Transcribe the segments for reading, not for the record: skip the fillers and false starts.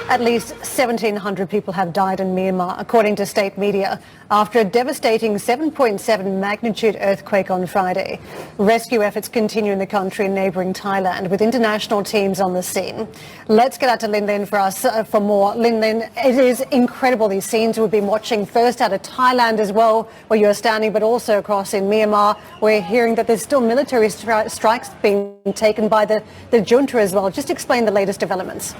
At least 1,700 people have died in Myanmar, according to state media, after a devastating 7.7 magnitude earthquake on Friday. Rescue efforts continue in the country and neighbouring Thailand, with international teams on the scene. Let's get out to Lin Lin for more. Lin Lin, it is incredible, these scenes we've been watching, first out of Thailand as well, where you're standing, but also across in Myanmar. We're hearing that there's still military strikes being taken by the junta as well. Just explain the latest developments.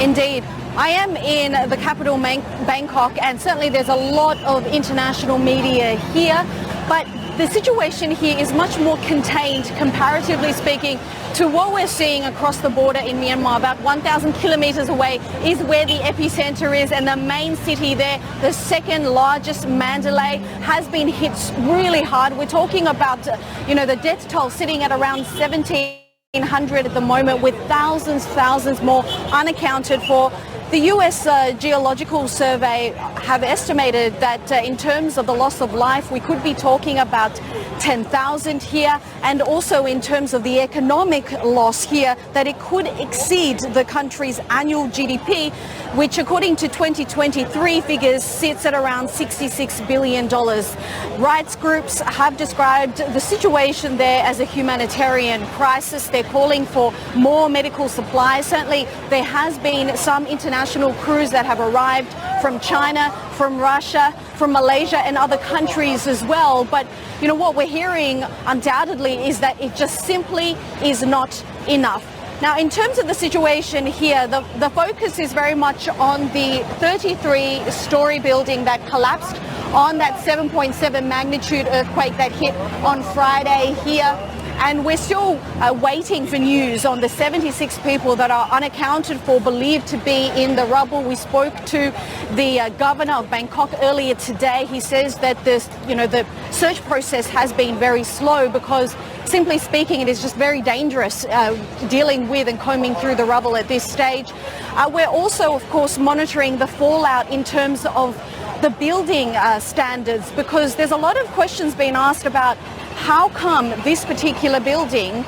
Indeed. I am in the capital, Bangkok, and certainly there's a lot of international media here, but the situation here is much more contained, comparatively speaking, to what we're seeing across the border in Myanmar. About 1,000 kilometres away is where the epicenter is, and the main city there, the second largest, Mandalay, has been hit really hard. We're talking about, the death toll sitting at around 1,700 at the moment, with thousands more unaccounted for. The US Geological Survey have estimated that in terms of the loss of life, we could be talking about 10,000 here, and also in terms of the economic loss here, that it could exceed the country's annual GDP, which according to 2023 figures sits at around $66 billion. Rights groups have described the situation there as a humanitarian crisis. They're calling for more medical supplies. Certainly there has been some international crews that have arrived from China, from Russia, from Malaysia and other countries as well. But what we're hearing undoubtedly is that it just simply is not enough. Now, in terms of the situation here, the focus is very much on the 33-story building that collapsed on that 7.7 magnitude earthquake that hit on Friday here. And we're still waiting for news on the 76 people that are unaccounted for, believed to be in the rubble. We spoke to the governor of Bangkok earlier today. He says that the search process has been very slow because, simply speaking, it is just very dangerous dealing with and combing through the rubble at this stage. We're also, of course, monitoring the fallout in terms of the building standards, because there's a lot of questions being asked about how come this particular building,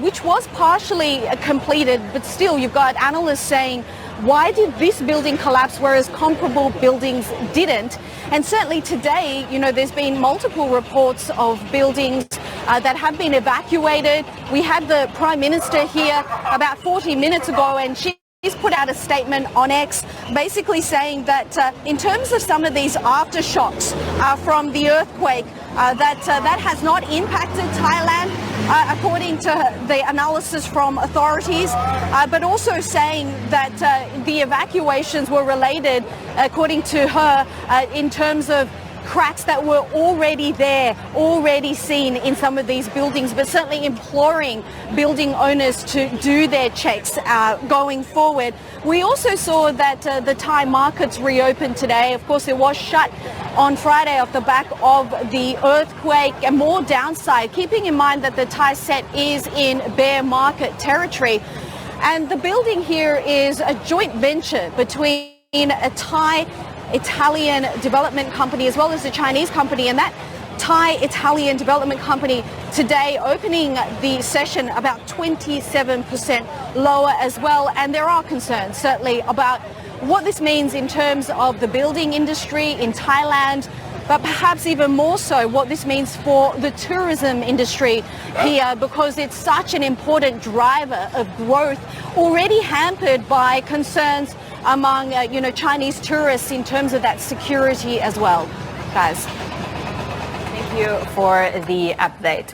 which was partially completed, but still you've got analysts saying, why did this building collapse whereas comparable buildings didn't? And certainly today, there's been multiple reports of buildings that have been evacuated. We had the Prime Minister here about 40 minutes ago, and she's put out a statement on X basically saying that in terms of some of these aftershocks from the earthquake, that has not impacted Thailand, according to the analysis from authorities, but also saying that the evacuations were related, according to her, in terms of cracks that were already there, already seen in some of these buildings, but certainly imploring building owners to do their checks going forward. We also saw that the Thai markets reopened today. Of course, it was shut on Friday off the back of the earthquake, and more downside, keeping in mind that the Thai set is in bear market territory. And the building here is a joint venture between a Thai-Italian development company as well as a Chinese company, and that Thai-Italian development company today opening the session about 27% lower as well. And there are concerns certainly about what this means in terms of the building industry in Thailand, but perhaps even more so what this means for the tourism industry here, because it's such an important driver of growth, already hampered by concerns among Chinese tourists in terms of that security as well. Guys, thank you for the update.